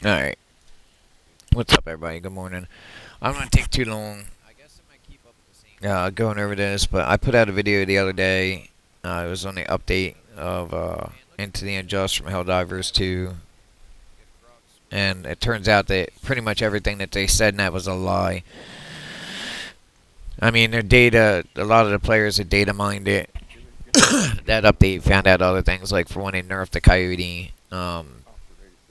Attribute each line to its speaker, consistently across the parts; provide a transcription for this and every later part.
Speaker 1: Alright. What's up, everybody? Good morning. I'm not going to take too long going over this, but I put out a video the other day. It was on the update of Into the Unjust from HellDivers 2. And it turns out that pretty much everything that they said in that was a lie. I mean, their data, a lot of the players had data mined it. That update found out other things, like for one, they nerfed the Coyote.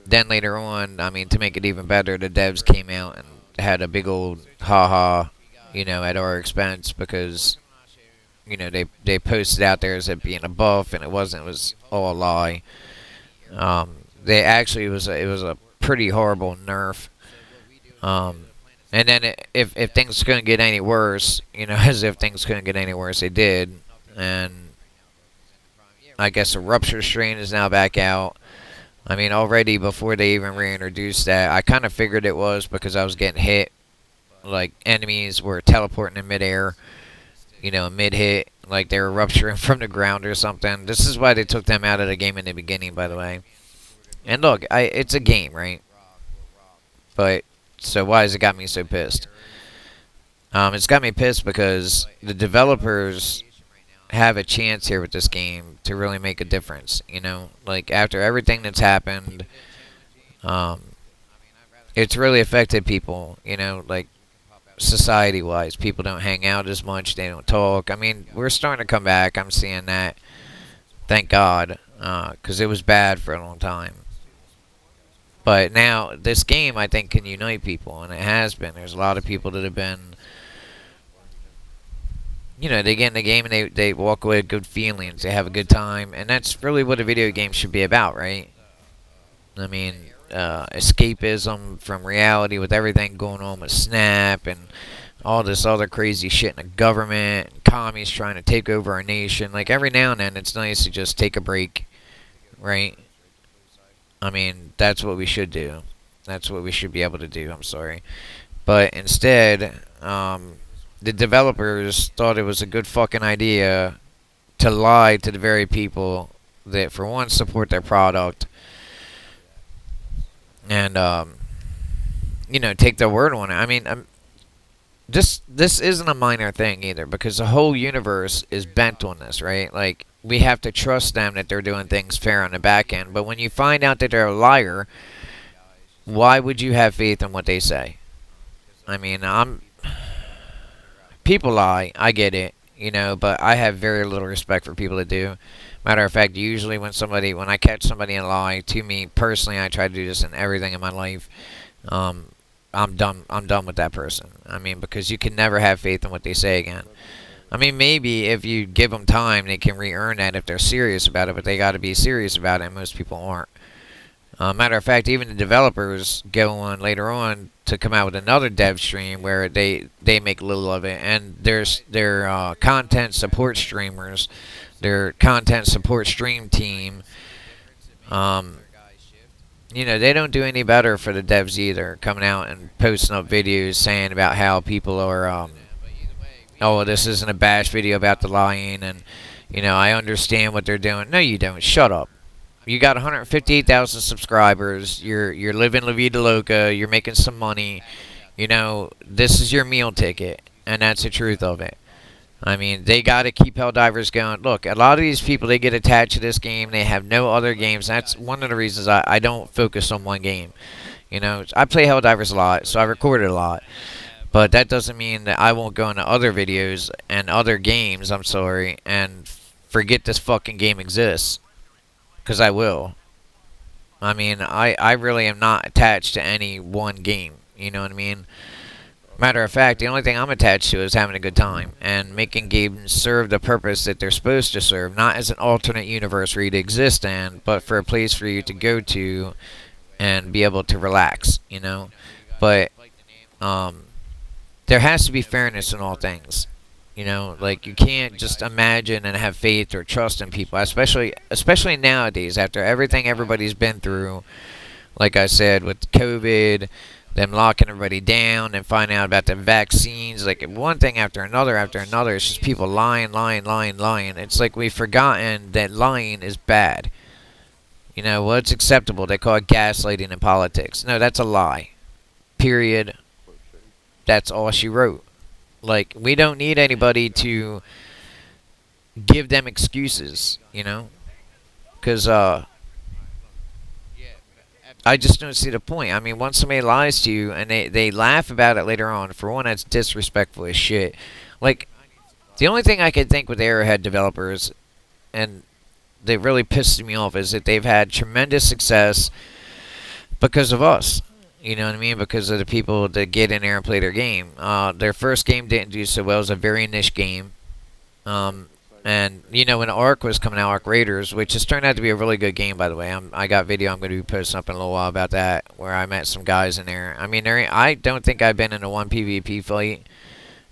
Speaker 1: Then later on, I mean, to make it even better, the devs came out and had a big old haha, at our expense because, they posted out there as it being a buff and it wasn't. It was all a lie. They actually it was a pretty horrible nerf. And then if things couldn't get any worse, as if things couldn't get any worse, they did. And I guess the rupture strain is now back out. I mean, already before they even reintroduced that, I kind of figured it was because I was getting hit. Like, enemies were teleporting in midair, mid-hit, like they were rupturing from the ground or something. This is why they took them out of the game in the beginning, by the way. And look, it's a game, right? But, so why has it got me so pissed? It's got me pissed because the developers have a chance here with this game to really make a difference, Like, after everything that's happened, it's really affected people, like, society-wise. People don't hang out as much, they don't talk. I mean, we're starting to come back, I'm seeing that. Thank God, because it was bad for a long time. But now, this game, I think, can unite people, and it has been. There's a lot of people that have been, they get in the game and they walk away with good feelings. They have a good time, and that's really what a video game should be about, right? I mean, escapism from reality with everything going on with Snap and all this other crazy shit in the government, and commies trying to take over our nation. Like, every now and then, it's nice to just take a break, right? I mean, that's what we should do. That's what we should be able to do, I'm sorry. But instead, the developers thought it was a good fucking idea to lie to the very people that, for one, support their product and, take their word on it. I mean, this isn't a minor thing either, because the whole universe is bent on this, right? Like, we have to trust them that they're doing things fair on the back end. But when you find out that they're a liar, why would you have faith in what they say? I mean, people lie, I get it, but I have very little respect for people that do. Matter of fact, usually when I catch somebody in a lie, to me personally, I try to do this in everything in my life. I'm done. I'm done with that person. I mean, because you can never have faith in what they say again. I mean, maybe if you give them time, they can re-earn that if they're serious about it, but they got to be serious about it, and most people aren't. Matter of fact, even the developers go on later on to come out with another dev stream where they make little of it, and their content support streamers, their content support stream team, they don't do any better for the devs either, coming out and posting up videos saying about how people are, oh, this isn't a bash video about the lying, and, I understand what they're doing. No, you don't. Shut up. You got 158,000 subscribers. You're living La Vida Loca. You're making some money. This is your meal ticket, and that's the truth of it. I mean, they got to keep HellDivers going. Look, a lot of these people, they get attached to this game. They have no other games. That's one of the reasons I don't focus on one game. I play HellDivers a lot, so I record it a lot. But that doesn't mean that I won't go into other videos and other games, I'm sorry, and forget this fucking game exists. Because I will. I mean, I really am not attached to any one game. You know what I mean? Matter of fact, the only thing I'm attached to is having a good time and making games serve the purpose that they're supposed to serve, not as an alternate universe for you to exist in, but for a place for you to go to and be able to relax, But there has to be fairness in all things. Like, you can't just imagine and have faith or trust in people, especially nowadays after everything everybody's been through. Like I said, with COVID, them locking everybody down and finding out about the vaccines, like one thing after another, it's just people lying. It's like we've forgotten that lying is bad. You know, what's acceptable? They call it gaslighting in politics. No, that's a lie. Period. That's all she wrote. Like, we don't need anybody to give them excuses, you know? Because, I just don't see the point. I mean, once somebody lies to you and they laugh about it later on, for one, that's disrespectful as shit. Like, the only thing I could think with Arrowhead developers, and that really pisses me off, is that they've had tremendous success because of us. You know what I mean? Because of the people that get in there and play their game. Their first game didn't do so well. It was a very niche game. And, you know, when Ark was coming out, Ark Raiders, which has turned out to be a really good game, by the way. I got video I'm going to be posting up in a little while about that, where I met some guys in there. I mean, I don't think I've been in a one PvP fight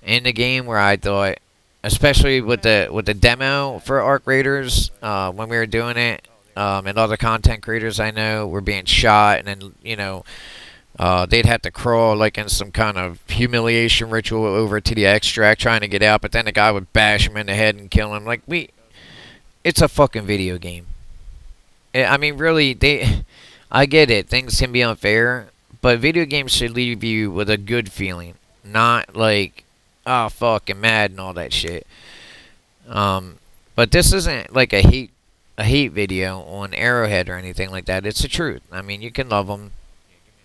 Speaker 1: in the game where I thought, especially with the demo for Ark Raiders, when we were doing it, and other content creators I know were being shot, and then, you know, they'd have to crawl like in some kind of humiliation ritual over to the extract trying to get out, but then the guy would bash him in the head and kill him. Like, it's a fucking video game. I mean, really, I get it. Things can be unfair, but video games should leave you with a good feeling, not like, oh, fucking mad and all that shit. But this isn't like a hate video on Arrowhead or anything like that. It's the truth. I mean, you can love them,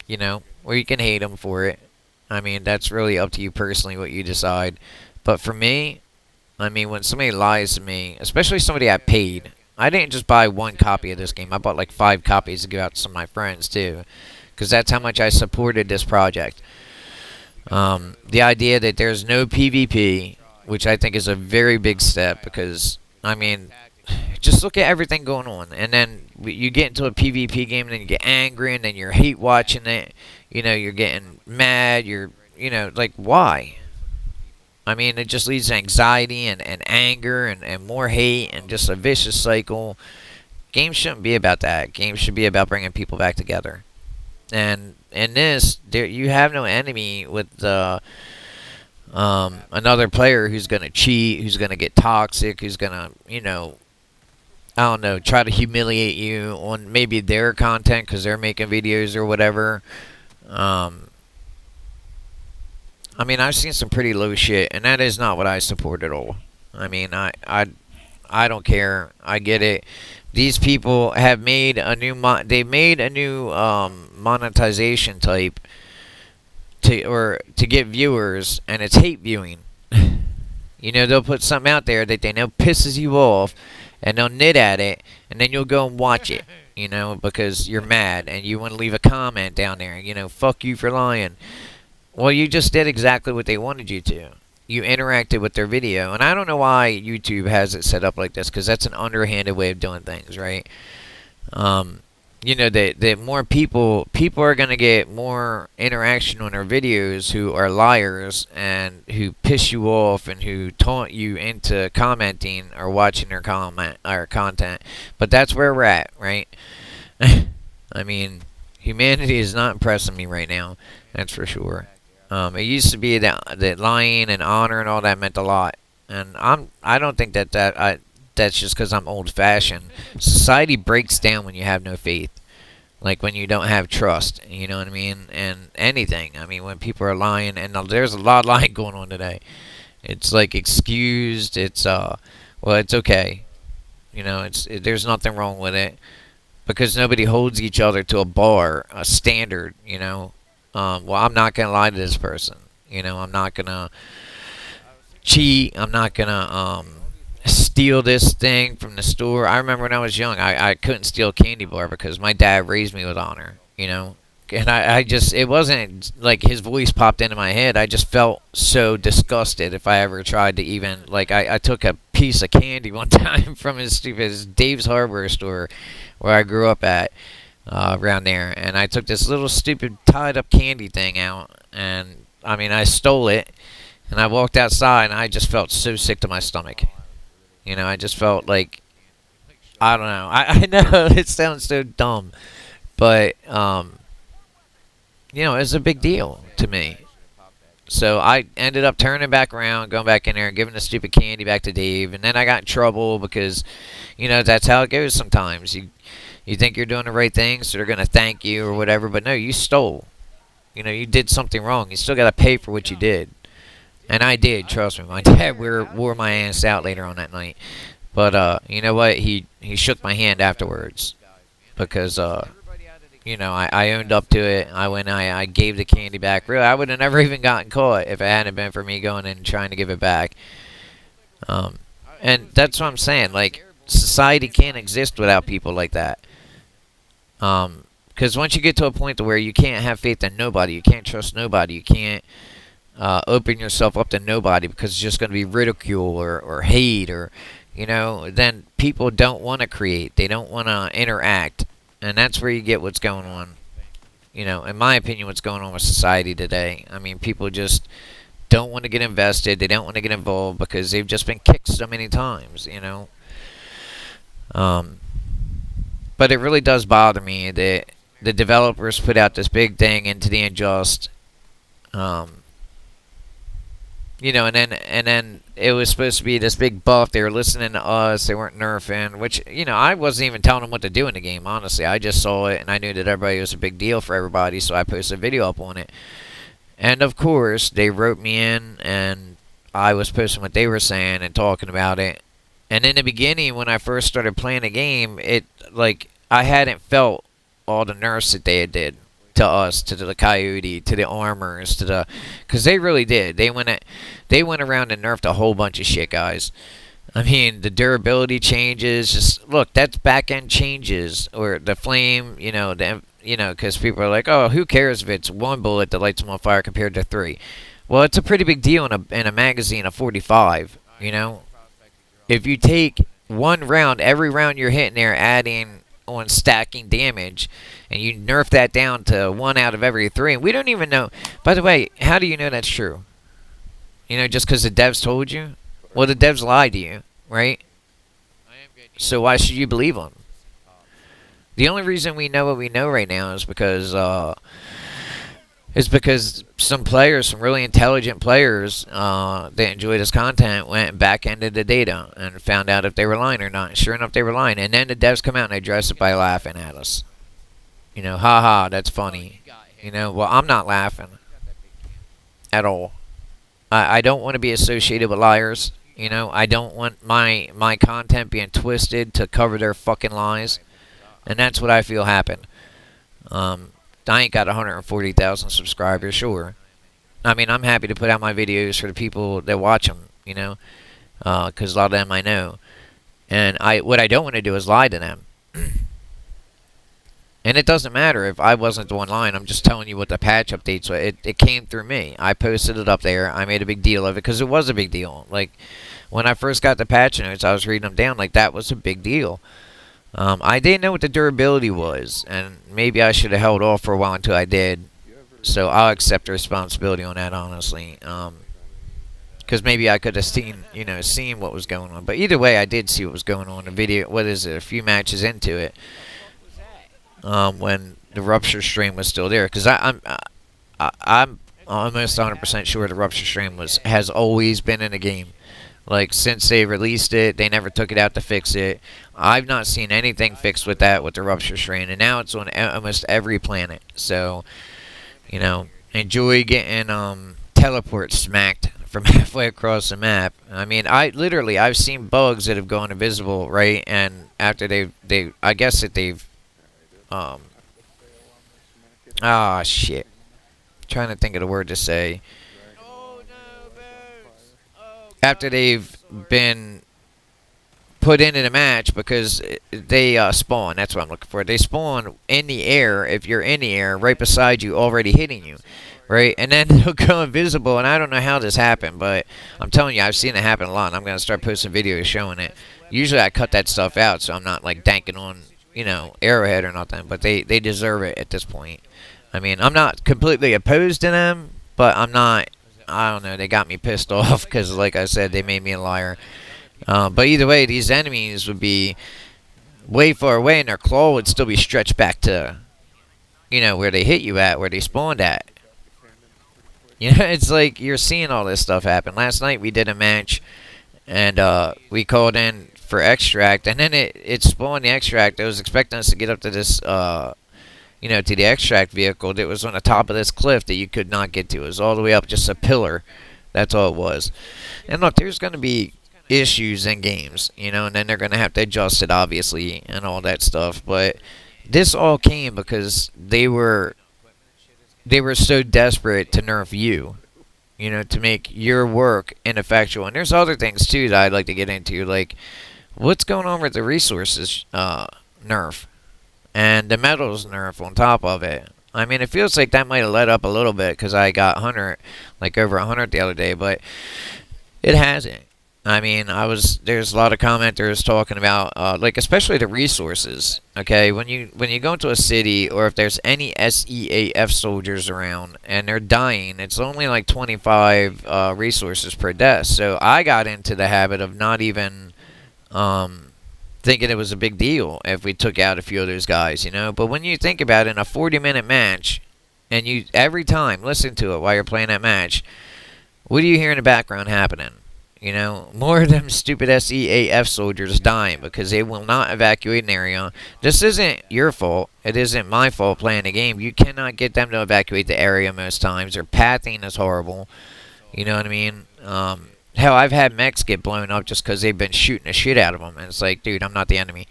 Speaker 1: you know, or you can hate them for it. I mean, that's really up to you personally what you decide. But for me, I mean, when somebody lies to me, especially somebody I paid, I didn't just buy one copy of this game. I bought like 5 copies to give out to some of my friends too, because that's how much I supported this project. The idea that there's no PvP, which I think is a very big step, because, I mean, just look at everything going on, and then you get into a PvP game, and then you get angry, and then you're hate watching it. You know, you're getting mad. You know, like, why? I mean, it just leads to anxiety and anger and more hate and just a vicious cycle. Games shouldn't be about that. Games should be about bringing people back together. And in this, you have no enemy with another player who's going to cheat, who's going to get toxic, who's going to, you know, I don't know, try to humiliate you on maybe their content because they're making videos or whatever. I mean, I've seen some pretty low shit, and that is not what I support at all. I mean, I don't care. I get it. These people have made a new monetization type to get viewers, and it's hate viewing. You know, they'll put something out there that they know pisses you off, and they'll knit at it, and then you'll go and watch it, you know, because you're mad, and you want to leave a comment down there, you know, fuck you for lying. Well, you just did exactly what they wanted you to. You interacted with their video, and I don't know why YouTube has it set up like this, because that's an underhanded way of doing things, right? You know, that more people are going to get more interaction on their videos who are liars and who piss you off and who taunt you into commenting or watching their content. But that's where we're at, right? I mean, humanity is not impressing me right now, that's for sure. It used to be that lying and honor and all that meant a lot, and I don't think that's just because I'm old-fashioned. Society breaks down when you have no faith. Like when you don't have trust, you know what I mean? And anything. I mean, when people are lying, and there's a lot of lying going on today. It's like excused. It's, well, it's okay. You know, there's nothing wrong with it. Because nobody holds each other to a bar, a standard, you know. Well, I'm not going to lie to this person. You know, I'm not going to cheat. I'm not going to, steal this thing from the store. I remember when I was young, I couldn't steal a candy bar because my dad raised me with honor, you know. And I just, it wasn't like his voice popped into my head. I just felt so disgusted if I ever tried to even, like, I took a piece of candy one time from his Dave's Hardware store where I grew up at, around there. And I took this little stupid tied up candy thing out. And, I mean, I stole it. And I walked outside and I just felt so sick to my stomach. You know, I just felt like, I don't know. I know it sounds so dumb, but, you know, it's a big deal to me. So I ended up turning back around, going back in there, and giving the stupid candy back to Dave. And then I got in trouble because, you know, that's how it goes sometimes. You think you're doing the right thing, so they're gonna thank you or whatever. But no, you stole. You know, you did something wrong. You still gotta pay for what you did. And I did, trust me. My dad wore my ass out later on that night. But you know what? He shook my hand afterwards because you know, I owned up to it. I gave the candy back. Really, I would have never even gotten caught if it hadn't been for me going in and trying to give it back. And that's what I'm saying. Like, society can't exist without people like that. Because once you get to a point to where you can't have faith in nobody, you can't trust nobody, you can't open yourself up to nobody because it's just going to be ridicule or hate or, you know, then people don't want to create. They don't want to interact. And that's where you get what's going on. You know, in my opinion, what's going on with society today. I mean, people just don't want to get invested. They don't want to get involved because they've just been kicked so many times, you know. But it really does bother me that the developers put out this big thing into the unjust. You know, and then it was supposed to be this big buff. They were listening to us. They weren't nerfing, which, you know, I wasn't even telling them what to do in the game, honestly. I just saw it, and I knew that everybody was a big deal for everybody, so I posted a video up on it. And, of course, they wrote me in, and I was posting what they were saying and talking about it. And in the beginning, when I first started playing the game, it, like, I hadn't felt all the nerfs that they did to us, to the coyote, to the armors, to the, because they really did. They went around and nerfed a whole bunch of shit, guys. I mean, the durability changes. Just look, that's back end changes, or the flame. You know, because people are like, oh, who cares if it's one bullet that lights them on fire compared to 3? Well, it's a pretty big deal in a magazine of 45. You know, if you take one round, every round you're hitting there, adding on stacking damage, and you nerf that down to 1 out of every 3, and we don't even know. By the way, how do you know that's true? You know, just because the devs told you? Well, the devs lied to you, right? So why should you believe them? The only reason we know what we know right now is because some players, some really intelligent players that enjoy this content, went and back-ended the data and found out if they were lying or not. And sure enough, they were lying. And then the devs come out and address it by laughing at us. You know, haha, that's funny. You know, well, I'm not laughing at all. I don't want to be associated with liars. You know, I don't want my content being twisted to cover their fucking lies. And that's what I feel happened. I ain't got 140,000 subscribers, sure. I mean, I'm happy to put out my videos for the people that watch them, you know, because a lot of them I know. And what I don't want to do is lie to them. And it doesn't matter if I wasn't the one lying. I'm just telling you what the patch updates were. It came through me. I posted it up there. I made a big deal of it because it was a big deal. Like, when I first got the patch notes, I was reading them down like that was a big deal. I didn't know what the durability was, and maybe I should have held off for a while until I did. So I'll accept the responsibility on that, honestly. Because maybe I could have seen what was going on. But either way, I did see what was going on. The video, what is it, a few matches into it, when the rupture stream was still there. Because I'm almost 100% sure the rupture stream has always been in the game. Like, since they released it, they never took it out to fix it. I've not seen anything fixed with that, with the rupture strain, and now it's on almost every planet. So, you know, enjoy getting teleport smacked from halfway across the map. I mean, I've seen bugs that have gone invisible, right? And after I guess that they've, shit. I'm trying to think of the word to say. After they've been put into the match, because they spawn. That's what I'm looking for. They spawn in the air, if you're in the air, right beside you, already hitting you. Right? And then they'll go invisible, and I don't know how this happened, but I'm telling you, I've seen it happen a lot, and I'm going to start posting videos showing it. Usually I cut that stuff out, so I'm not, like, danking on, you know, Arrowhead or nothing, but they deserve it at this point. I mean, I'm not completely opposed to them, but I'm not... I don't know, they got me pissed off because, like I said, they made me a liar. But either way, these enemies would be way far away, and their claw would still be stretched back to, you know, where they hit you at, where they spawned at. You know, it's like you're seeing all this stuff happen. Last night we did a match, and we called in for extract, and then it spawned the extract. I was expecting us to get up to this, to the extract vehicle that was on the top of this cliff that you could not get to. It was all the way up, just a pillar. That's all it was. And look, there's going to be issues in games, and then they're going to have to adjust it, obviously, and all that stuff. But this all came because they were so desperate to nerf you, to make your work ineffectual. And there's other things too that I'd like to get into, like what's going on with the resources nerf and the metals nerf on top of it. I mean, it feels like that might have let up a little bit because I got 100, like over 100 the other day, but it hasn't. I mean, there's a lot of commenters talking about, like, especially the resources. Okay, when you go into a city, or if there's any SEAF soldiers around and they're dying, it's only like 25 resources per death. So I got into the habit of not even thinking it was a big deal if we took out a few of those guys, But when you think about it, in a 40-minute match, and you every time listen to it while you're playing that match, what do you hear in the background happening? More of them stupid SEAF soldiers dying because they will not evacuate an area. This isn't your fault. It isn't my fault playing the game. You cannot get them to evacuate the area most times. Their pathing is horrible. You know what I mean? Hell, I've had mechs get blown up just because they've been shooting the shit out of them. And it's like, dude, I'm not the enemy.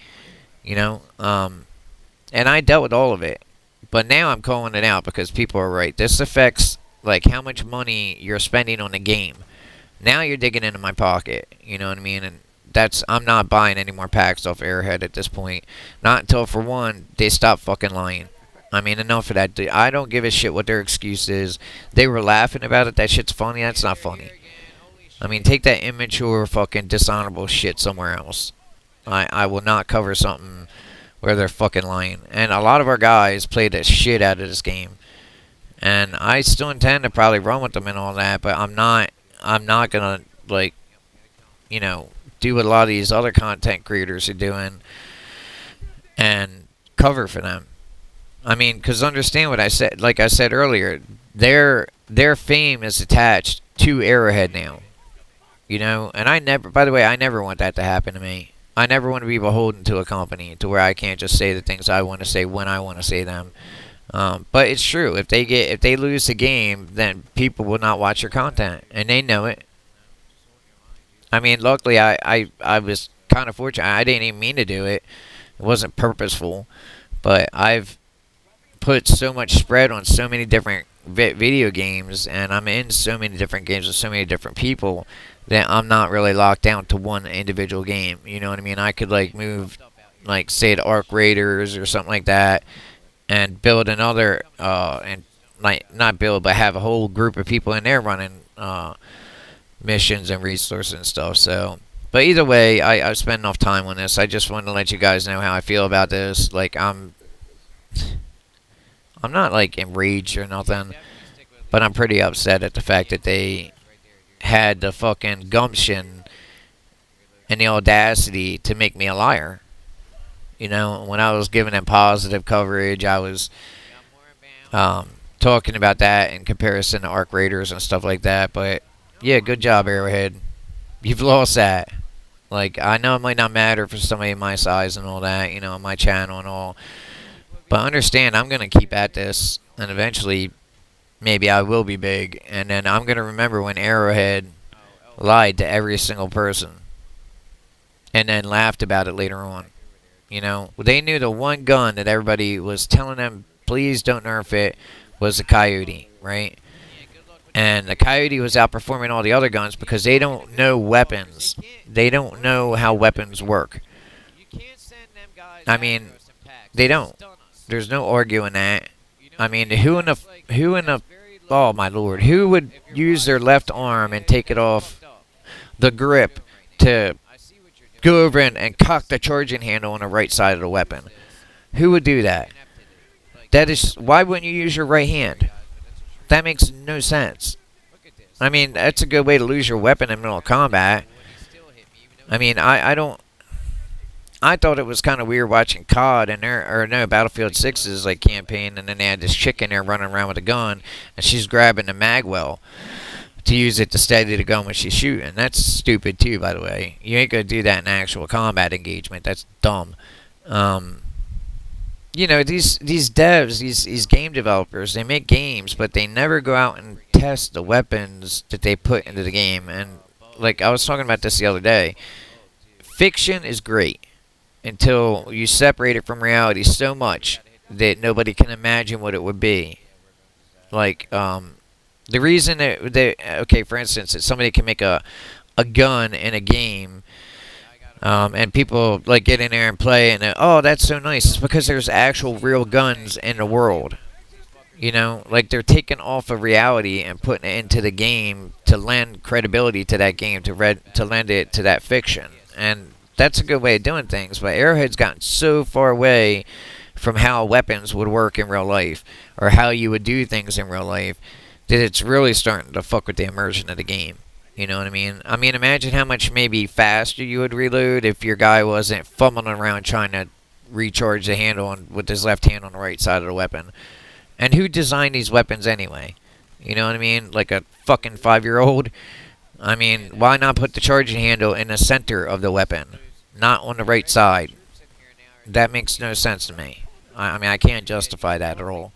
Speaker 1: And I dealt with all of it. But now I'm calling it out because people are right. This affects, like, how much money you're spending on the game. Now you're digging into my pocket, you know what I mean? And I'm not buying any more packs off Arrowhead at this point. Not until, for one, they stop fucking lying. I mean, enough of that. I don't give a shit what their excuse is. They were laughing about it. That shit's funny. That's not funny. I mean, take that immature, fucking dishonorable shit somewhere else. I will not cover something where they're fucking lying. And a lot of our guys played the shit out of this game. And I still intend to probably run with them and all that, but I'm not gonna, like, do what a lot of these other content creators are doing and cover for them. I mean, because understand what I said. Like I said earlier, their fame is attached to Arrowhead now. And by the way, I never want that to happen to me. I never want to be beholden to a company to where I can't just say the things I want to say when I want to say them. But it's true. If they lose the game, then people will not watch your content, and they know it. I mean, luckily, I was kind of fortunate. I didn't even mean to do it. It wasn't purposeful, but I've put so much spread on so many different video games, and I'm in so many different games with so many different people that I'm not really locked down to one individual game. You know what I mean? I could, like, move, like, say, to Arc Raiders or something like that, and build another, and like not build, but have a whole group of people in there running missions and resources and stuff. So, but either way, I spent enough time on this. I just wanted to let you guys know how I feel about this. Like, I'm not, like, enraged or nothing, but I'm pretty upset at the fact that they had the fucking gumption and the audacity to make me a liar. When I was giving them positive coverage, I was talking about that in comparison to Arc Raiders and stuff like that. But, yeah, good job, Arrowhead. You've lost that. Like, I know it might not matter for somebody my size and all that, on my channel and all. But understand, I'm going to keep at this, and eventually, maybe I will be big. And then I'm going to remember when Arrowhead lied to every single person and then laughed about it later on. They knew the one gun that everybody was telling them, please don't nerf it, was the Coyote, right? And the Coyote was outperforming all the other guns because they don't know weapons. They don't know how weapons work. I mean, they don't. There's no arguing that. I mean, who in the, oh my lord, who would use their left arm and take it off the grip to go over and cock the charging handle on the right side of the weapon? Who would do that? That is, why wouldn't you use your right hand? That makes no sense. I mean, that's a good way to lose your weapon in the middle of combat. I mean, I thought it was kind of weird watching COD and Battlefield 6's like campaign, and then they had this chick in there running around with a gun, and she's grabbing the mag well to use it to steady the gun when she's shooting. That's stupid too, by the way. You ain't gonna do that in actual combat engagement. That's dumb. Um, you know, these devs, these game developers, they make games, but they never go out and test the weapons that they put into the game. And like I was talking about this the other day, fiction is great until you separate it from reality so much that nobody can imagine what it would be. Like, the reason that okay, for instance, that somebody can make a gun in a game, and people like get in there and play, and oh, that's so nice. It's because there's actual real guns in the world. You know, like they're taking off of reality and putting it into the game to lend credibility to that game, to lend it to that fiction, and that's a good way of doing things. But Arrowhead's gotten so far away from how weapons would work in real life or how you would do things in real life that it's really starting to fuck with the immersion of the game. You know what I mean? I mean, imagine how much maybe faster you would reload if your guy wasn't fumbling around trying to recharge the handle with his left hand on the right side of the weapon. And who designed these weapons anyway? You know what I mean? Like a fucking 5-year-old? I mean, why not put the charging handle in the center of the weapon, not on the right side? That makes no sense to me. I mean, I can't justify that at all.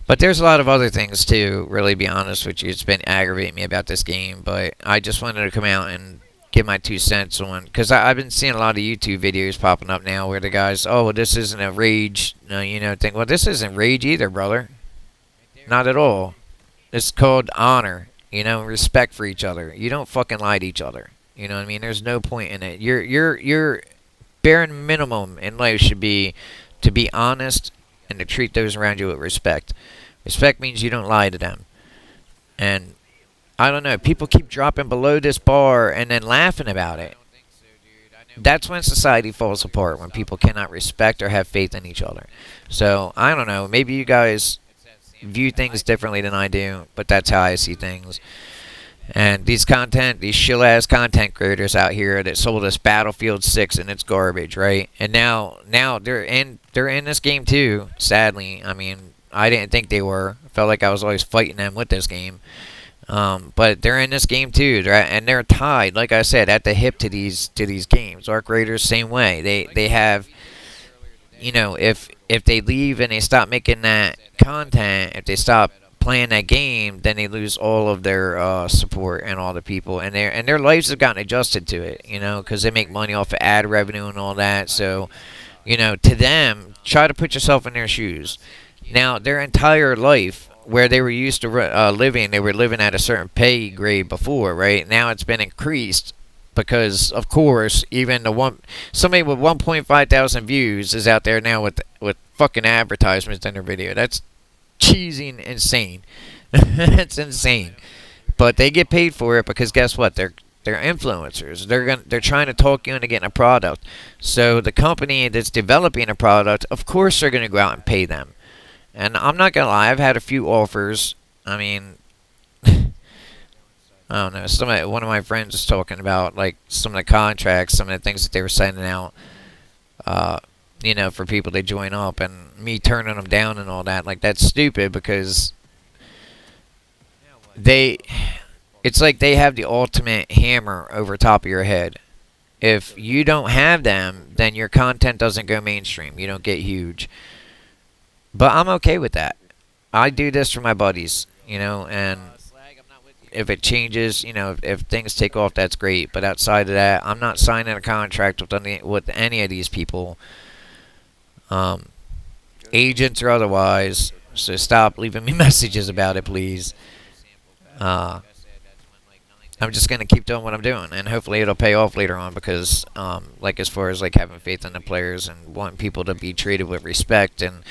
Speaker 1: But there's a lot of other things too, really, be honest with you. It's been aggravating me about this game, but I just wanted to come out and give my 2 cents on, because I've been seeing a lot of YouTube videos popping up now where the guys, oh, well, this isn't a rage, you know, thing. Well, this isn't rage either, brother. Not at all. It's called honor, you know, respect for each other. You don't fucking lie to each other. You know what I mean? There's no point in it. Your bare minimum in life should be to be honest and to treat those around you with respect. Respect means you don't lie to them. And I don't know, people keep dropping below this bar and then laughing about it. That's when society falls apart, when people cannot respect or have faith in each other. So, I don't know, maybe you guys view things differently than I do, but that's how I see things. And these shill-ass content creators out here that sold us Battlefield 6 and it's garbage, right? And now they're in this game too, sadly. I mean, I didn't think they were. I felt like I was always fighting them with this game. But they're in this game too, and they're tied, like I said, at the hip to these games. Arc Raiders, same way. They have, you know, if they leave and they stop making that content, if they stop playing that game, then they lose all of their support and all the people, and their lives have gotten adjusted to it, you know, because they make money off of ad revenue and all that. So, you know, to them, try to put yourself in their shoes. Now, their entire life, where they were used to living, they were living at a certain pay grade before, right? Now it's been increased because, of course, even somebody with 1.5 thousand views is out there now with fucking advertisements in their video. That's cheesy and insane. It's insane. But they get paid for it because guess what? They're influencers. They're trying to talk you into getting a product. So the company that's developing a product, of course, they're going to go out and pay them. And I'm not gonna lie, I've had a few offers. I mean, I don't know. One of my friends was talking about like some of the contracts, some of the things that they were sending out, you know, for people to join up, and me turning them down and all that. Like, that's stupid because it's like they have the ultimate hammer over top of your head. If you don't have them, then your content doesn't go mainstream. You don't get huge. But I'm okay with that. I do this for my buddies, you know, and if it changes, you know, if things take off, that's great. But outside of that, I'm not signing a contract with any of these people, agents or otherwise. So stop leaving me messages about it, please. I'm just gonna keep doing what I'm doing, and hopefully it'll pay off later on. Because, like, as far as like having faith in the players and wanting people to be treated with respect, and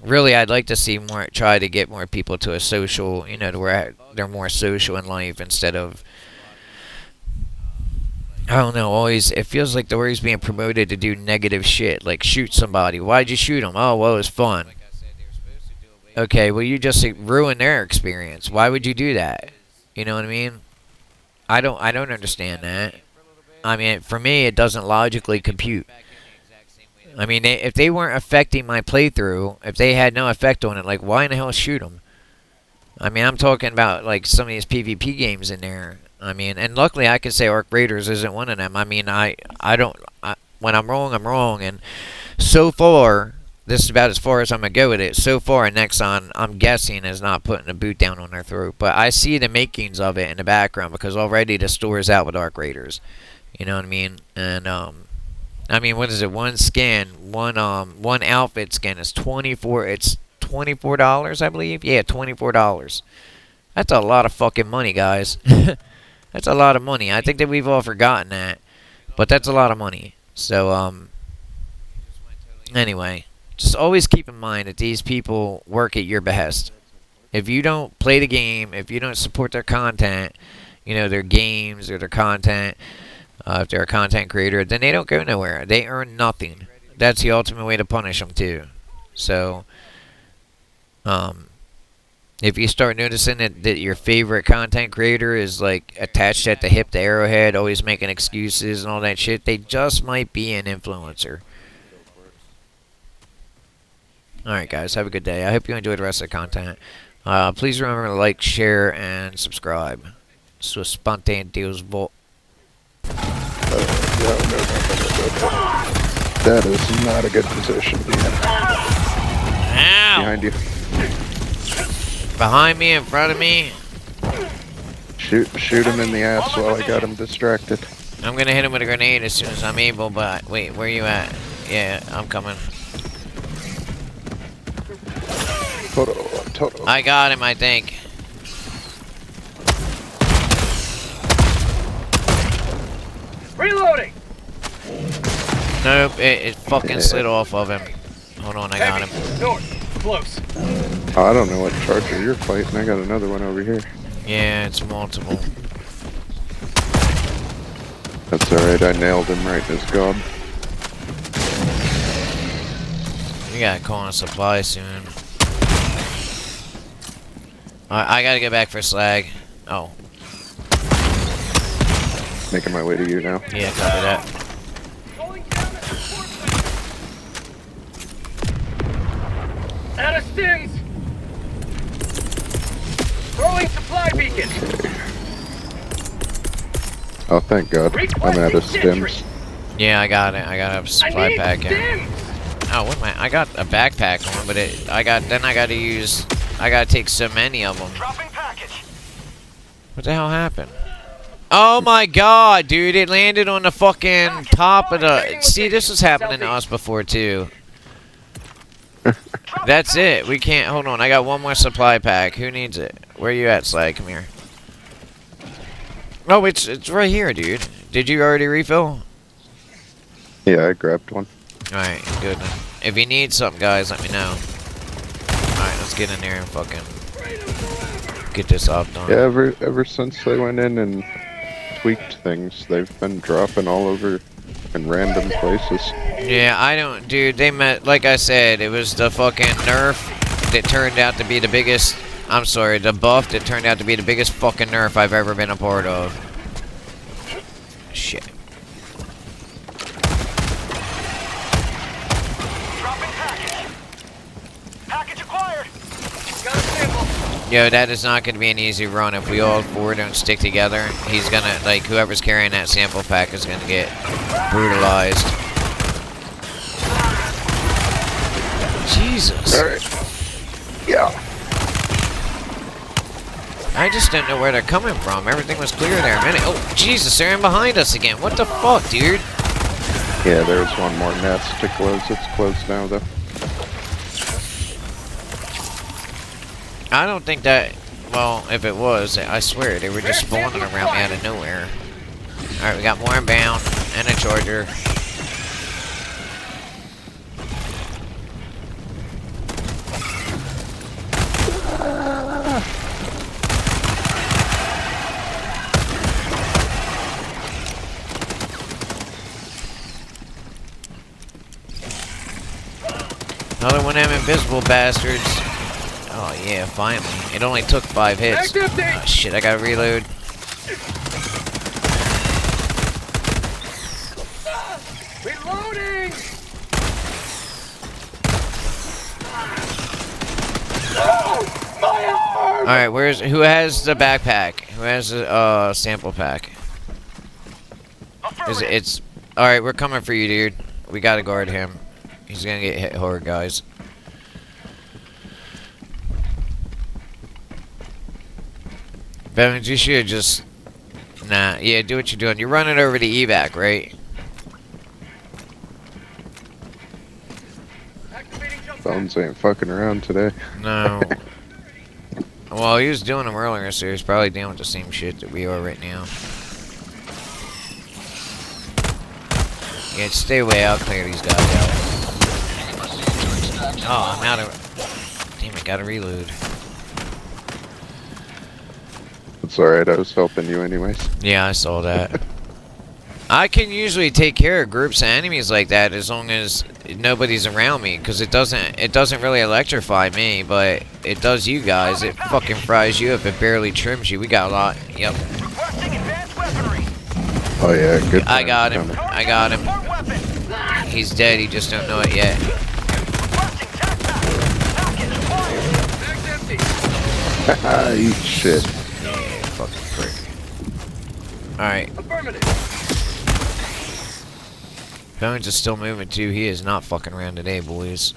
Speaker 1: really, I'd like to see try to get more people to a social, you know, to where they're more social in life instead of, I don't know, always, it feels like they're always being promoted to do negative shit, like shoot somebody. Why'd you shoot them? Oh, well, it was fun. Okay, well, you just ruined their experience. Why would you do that? You know what I mean? I don't understand that. I mean, for me, it doesn't logically compute. I mean, if they weren't affecting my playthrough, if they had no effect on it, like, why in the hell shoot them? I mean, I'm talking about like some of these PvP games in there. I mean, and luckily I can say Arc Raiders isn't one of them. I mean, I don't. When I'm wrong, I'm wrong. And so far, this is about as far as I'm gonna go with it. So far, Nexon, I'm guessing, is not putting a boot down on their throat. But I see the makings of it in the background because already the store is out with Arc Raiders. You know what I mean? And I mean, what is it? One skin, one outfit skin is 24. It's $24, I believe. Yeah, $24. That's a lot of fucking money, guys. That's a lot of money. I think that we've all forgotten that, but that's a lot of money. So anyway, just always keep in mind that these people work at your behest. If you don't play the game, if you don't support their content, you know, their games or their content, if they're a content creator, then they don't go nowhere. They earn nothing. That's the ultimate way to punish them too. So if you start noticing that your favorite content creator is like attached at the hip to Arrowhead, always making excuses and all that shit, they just might be an influencer. Alright guys, have a good day. I hope you enjoyed the rest of the content. Please remember to like, share, and subscribe. So spontaneous deals vault.
Speaker 2: That is not a good position to be in.
Speaker 1: Ow!
Speaker 2: Behind you.
Speaker 1: Behind me, in front of me.
Speaker 2: Shoot him in the ass while I got him distracted.
Speaker 1: I'm gonna hit him with a grenade as soon as I'm able, but wait, where you at? Yeah, I'm coming.
Speaker 2: Toto.
Speaker 1: I got him, I think.
Speaker 3: Reloading!
Speaker 1: Nope, it fucking slid off of him. Hold on, I got him.
Speaker 3: North, close.
Speaker 2: Oh, I don't know what charger you're fighting. I got another one over here.
Speaker 1: Yeah, it's multiple.
Speaker 2: That's alright, I nailed him right in his gob.
Speaker 1: We gotta call in supply soon. I gotta get back for slag. Oh.
Speaker 2: Making my way to you now.
Speaker 1: Yeah, copy that.
Speaker 3: Out of stims! Throwing supply beacon!
Speaker 2: Oh, thank God. I'm out of stims.
Speaker 1: Yeah, I got it. I got a supply pack in. Oh, what am I? I got a backpack on, but I gotta take so many of them. What the hell happened? Oh my God, dude! It landed on the fucking top of the. See, this was happening to us before too. That's it. We can't. Hold on. I got one more supply pack. Who needs it? Where you at, Slag? Come here. Oh, it's right here, dude. Did you already refill?
Speaker 2: Yeah, I grabbed one.
Speaker 1: Alright, good. If you need something, guys, let me know. Alright, let's get in there and fucking get this off done.
Speaker 2: Yeah, ever since they went in and tweaked things, they've been dropping all over in random places.
Speaker 1: Yeah, I don't, dude, they met, like I said, it was the fucking Nerf that turned out to be the biggest, I'm sorry, the buff that turned out to be the biggest fucking Nerf I've ever been a part of. Shit. Yo, that is not going to be an easy run if we all four don't stick together. He's going to, like, whoever's carrying that sample pack is going to get brutalized. Jesus.
Speaker 2: Alright. Yeah.
Speaker 1: I just don't know where they're coming from. Everything was clear there a minute. Oh, Jesus, they're in behind us again. What the fuck, dude?
Speaker 2: Yeah, there's one more nest to close. It's closed now, though.
Speaker 1: I don't think that, well, if it was, I swear, they were just spawning around me out of nowhere. Alright, we got more inbound, and a charger. Another one of them invisible bastards. Oh yeah, finally. It only took 5 hits. Oh shit, I gotta reload.
Speaker 3: Reloading! Oh, my arm!
Speaker 1: All right, who has the backpack? Who has the sample pack? It's all right. We're coming for you, dude. We gotta guard him. He's gonna get hit hard, guys. Bevins, you should just nah. Yeah, do what you're doing. You're running over to evac, right?
Speaker 2: Bones ain't fucking around today.
Speaker 1: No. Well, he was doing them earlier, so he's probably dealing with the same shit that we are right now. Yeah, stay away. I'll clear these guys out. Oh, I'm out of... Damn it, gotta reload.
Speaker 2: It's alright, I was helping you anyways.
Speaker 1: Yeah, I saw that. I can usually take care of groups of enemies like that as long as nobody's around me, because it doesn't really electrify me, but it does you guys. It fucking fries you up. It barely trims you. We got a lot. Yep.
Speaker 2: Oh yeah, good.
Speaker 1: I got him. I got him. He's dead. He just don't know it yet.
Speaker 2: Haha, eat shit.
Speaker 1: Yeah, fucking prick. Alright. Bones is still moving too. He is not fucking around today, boys.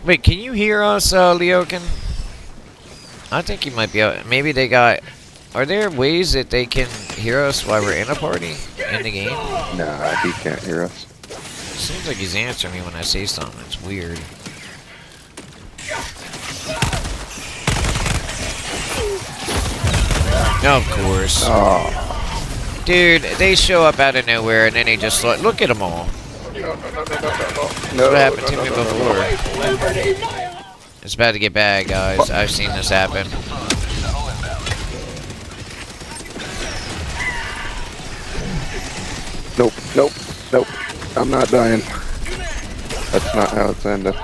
Speaker 1: Wait, can you hear us, Leokin? I think he might be out. Maybe they got... Are there ways that they can hear us while we're in a party? In the game?
Speaker 2: Nah, he can't hear us.
Speaker 1: Seems like he's answering me when I say something. It's weird. Of course.
Speaker 2: Oh.
Speaker 1: Dude, they show up out of nowhere and then they just look at them all. That's what happened to me before. It's about to get bad, guys. I've seen this happen.
Speaker 2: Nope, nope, nope. I'm not dying. That's not how it's ended.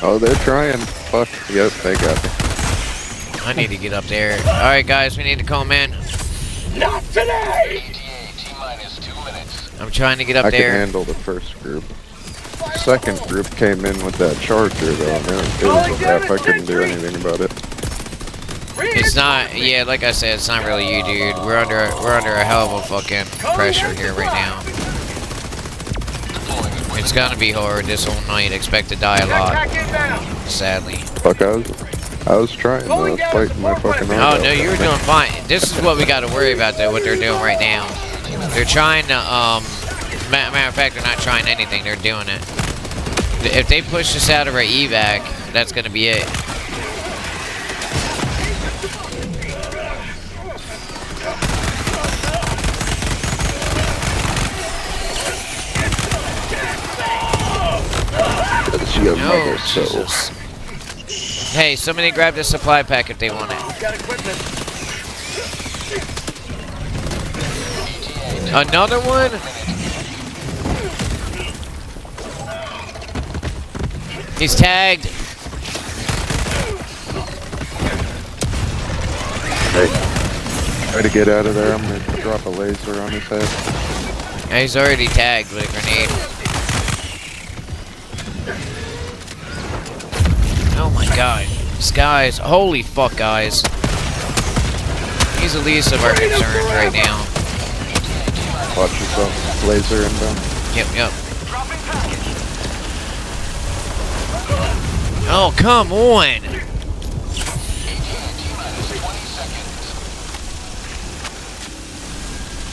Speaker 2: Oh, they're trying. Fuck. Yep, they got me.
Speaker 1: I need to get up there. Alright, guys, we need to come in.
Speaker 3: Not today!
Speaker 1: I'm trying to get up
Speaker 2: I
Speaker 1: there.
Speaker 2: can handle the first group. The second group came in with that charger, though. And it was a wrap. I couldn't do anything about it.
Speaker 1: It's not, yeah, like I said, it's not really you, dude. We're under a hell of a fucking pressure here right now. It's gonna be hard this whole night. Expect to die a lot, sadly.
Speaker 2: Fuck, I was trying, though. I was fighting my fucking arm out.
Speaker 1: Oh, no, you were doing fine. This is what we gotta worry about, though, what they're doing right now. They're trying to, matter of fact, they're not trying anything. They're doing it. If they push us out of our evac, that's gonna be it. No, Jesus. Hey, somebody grab the supply pack if they want it. Another one? He's tagged.
Speaker 2: Hey, try to get out of there. I'm gonna drop a laser on his head.
Speaker 1: Yeah, he's already tagged with a grenade. Oh my god. This guy's... Holy fuck, guys. He's the least of our concerns right now.
Speaker 2: Watch yourself. Laser inbound.
Speaker 1: Yep, yep. Oh, come on!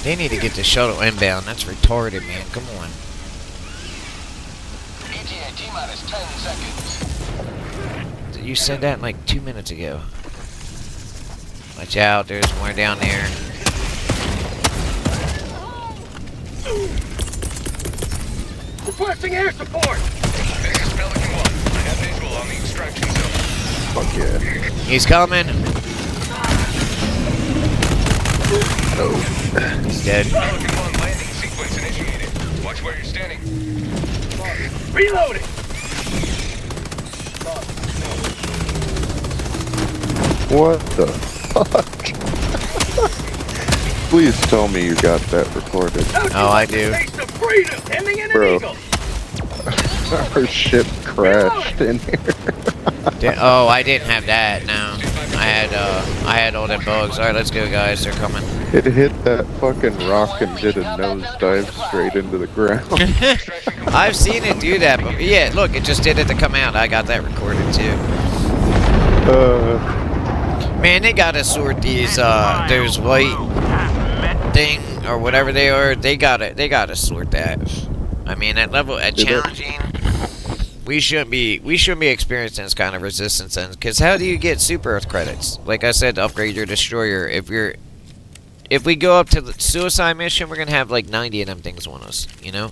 Speaker 1: They need to get the shuttle inbound. That's retarded, man. Come on. You said that like 2 minutes ago. Watch out, there's more down there.
Speaker 3: Requesting air support!
Speaker 2: Fuck yeah.
Speaker 1: He's coming.
Speaker 2: No.
Speaker 1: He's dead.
Speaker 3: Watch where you're standing. Reloading!
Speaker 2: What the fuck? Please tell me you got that recorded.
Speaker 1: Oh, I do.
Speaker 3: Bro.
Speaker 2: Our ship crashed in here.
Speaker 1: Oh, I didn't have that. No, I had all them bugs. All right, let's go, guys. They're coming.
Speaker 2: It hit that fucking rock and did a nosedive straight into the ground.
Speaker 1: I've seen it do that, but yeah, look, it just did it to come out. I got that recorded too. Man, they gotta sort these those white thing or whatever they are. They gotta sort that. I mean, at level at challenging, we shouldn't be experiencing this kind of resistance. And because how do you get super Earth credits? Like I said, to upgrade your destroyer. If we go up to the suicide mission, we're gonna have like 90 of them things on us. You know.